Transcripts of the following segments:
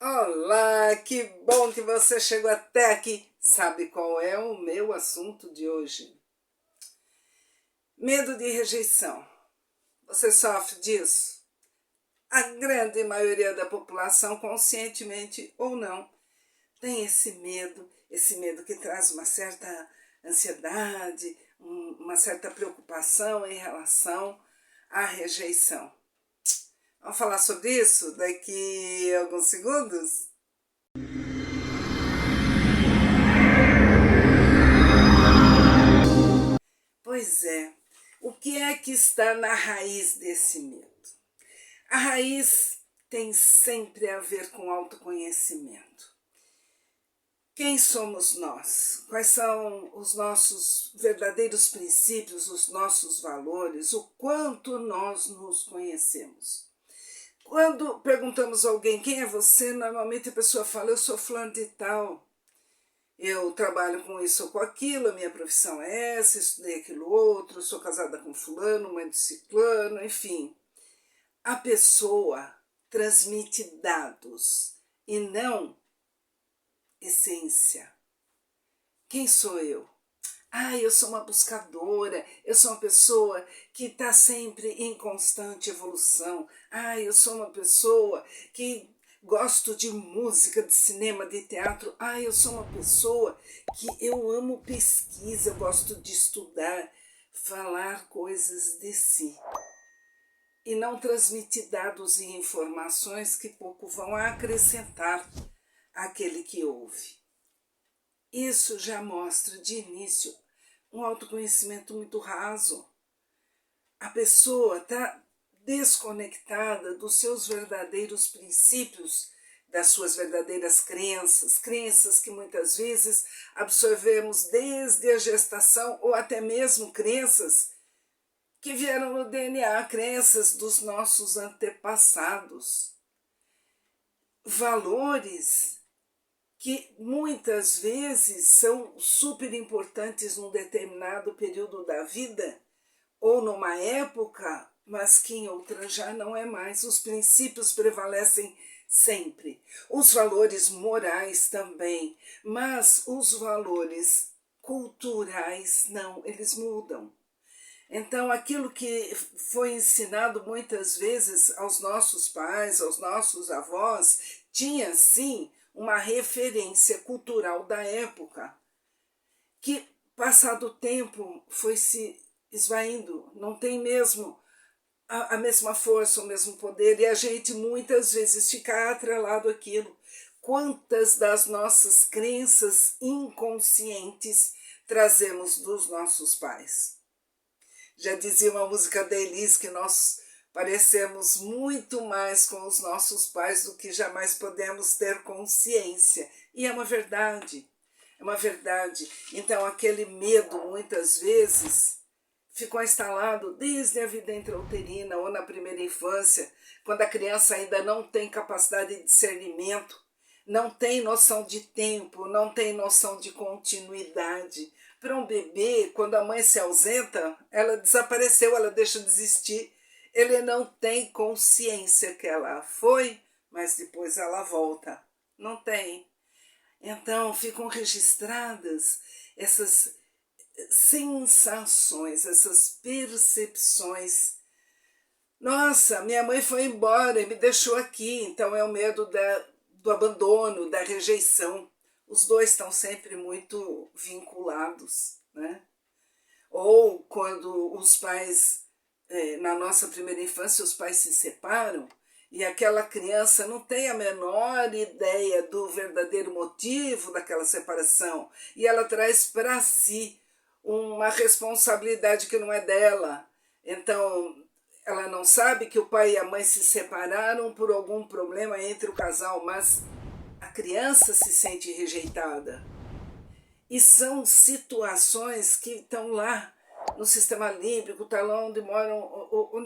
Olá, que bom que você chegou até aqui. Sabe qual é o meu assunto de hoje? Medo de rejeição. Você sofre disso? A grande maioria da população, conscientemente ou não, tem esse medo que traz uma certa ansiedade, uma certa preocupação em relação à rejeição. Vamos falar sobre isso daqui a alguns segundos? Pois é, o que é que está na raiz desse medo? A raiz tem sempre a ver com autoconhecimento. Quem somos nós? Quais são os nossos verdadeiros princípios, os nossos valores, o quanto nós nos conhecemos? Quando perguntamos a alguém quem é você, normalmente a pessoa fala, eu sou fulano de tal. Eu trabalho com isso ou com aquilo, a minha profissão é essa, estudei aquilo outro, sou casada com fulano, mãe de ciclano, enfim. A pessoa transmite dados e não essência. Quem sou eu? Eu sou uma buscadora, eu sou uma pessoa que está sempre em constante evolução. Eu sou uma pessoa que gosto de música, de cinema, de teatro. Eu sou uma pessoa que eu amo pesquisa, eu gosto de estudar, falar coisas de si. E não transmitir dados e informações que pouco vão acrescentar àquele que ouve. Isso já mostra de início um autoconhecimento muito raso. A pessoa está desconectada dos seus verdadeiros princípios, das suas verdadeiras crenças, crenças que muitas vezes absorvemos desde a gestação ou até mesmo crenças que vieram no DNA, crenças dos nossos antepassados. Valores que muitas vezes são super importantes num determinado período da vida ou numa época, mas que em outra já não é mais. Os princípios prevalecem sempre. Os valores morais também, mas os valores culturais não, eles mudam. Então, aquilo que foi ensinado muitas vezes aos nossos pais, aos nossos avós, tinha sim uma referência cultural da época, que, passado o tempo, foi se esvaindo, não tem mesmo a mesma força, o mesmo poder, e a gente muitas vezes fica atrelado àquilo. Quantas das nossas crenças inconscientes trazemos dos nossos pais? Já dizia uma música da Elis que nós parecemos muito mais com os nossos pais do que jamais podemos ter consciência. E é uma verdade, é uma verdade. Então aquele medo, muitas vezes, ficou instalado desde a vida intrauterina ou na primeira infância, quando a criança ainda não tem capacidade de discernimento, não tem noção de tempo, não tem noção de continuidade. Para um bebê, quando a mãe se ausenta, ela desapareceu, ela deixa de existir. Ele não tem consciência que ela foi, mas depois ela volta. Não tem. Então ficam registradas essas sensações, essas percepções. Nossa, minha mãe foi embora e me deixou aqui, então é o medo do abandono, da rejeição. Os dois estão sempre muito vinculados, né? Ou quando os pais, na nossa primeira infância, os pais se separam e aquela criança não tem a menor ideia do verdadeiro motivo daquela separação e ela traz para si uma responsabilidade que não é dela. Então, ela não sabe que o pai e a mãe se separaram por algum problema entre o casal, mas a criança se sente rejeitada. E são situações que estão lá no sistema límbico, está lá onde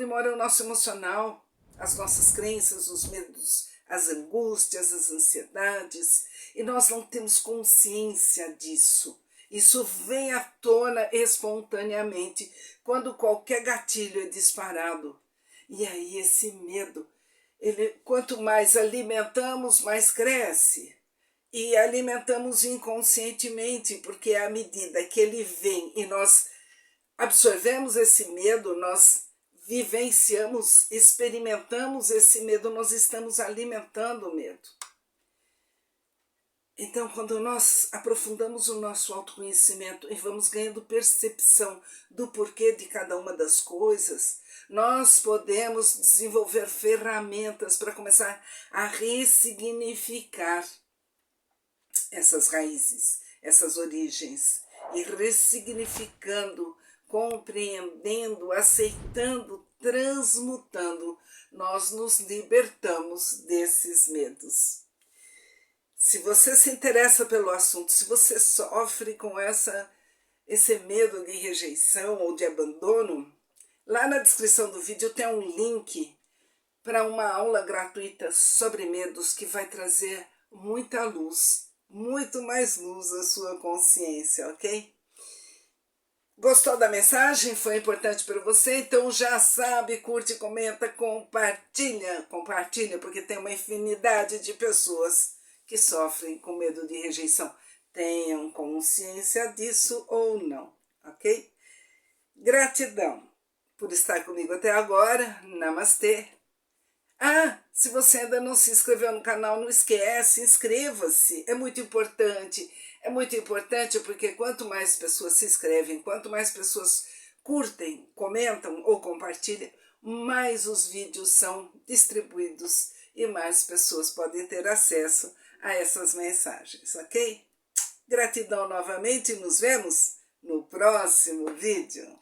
mora o nosso emocional, as nossas crenças, os medos, as angústias, as ansiedades. E nós não temos consciência disso. Isso vem à tona espontaneamente quando qualquer gatilho é disparado. E aí esse medo quanto mais alimentamos, mais cresce. E alimentamos inconscientemente, porque à medida que ele vem e nós absorvemos esse medo, nós vivenciamos, experimentamos esse medo, nós estamos alimentando o medo. Então, quando nós aprofundamos o nosso autoconhecimento e vamos ganhando percepção do porquê de cada uma das coisas, nós podemos desenvolver ferramentas para começar a ressignificar essas raízes, essas origens, e ressignificando, compreendendo, aceitando, transmutando, nós nos libertamos desses medos. Se você se interessa pelo assunto, se você sofre com esse medo de rejeição ou de abandono, lá na descrição do vídeo tem um link para uma aula gratuita sobre medos que vai trazer muita luz, muito mais luz à sua consciência, ok? Gostou da mensagem? Foi importante para você? Então já sabe, curte, comenta, compartilha. Compartilha, porque tem uma infinidade de pessoas que sofrem com medo de rejeição. Tenham consciência disso ou não, ok? Gratidão por estar comigo até agora. Namastê. Ah, se você ainda não se inscreveu no canal, não esquece, inscreva-se. É muito importante. É muito importante porque quanto mais pessoas se inscrevem, quanto mais pessoas curtem, comentam ou compartilham, mais os vídeos são distribuídos e mais pessoas podem ter acesso a essas mensagens, ok? Gratidão novamente e nos vemos no próximo vídeo.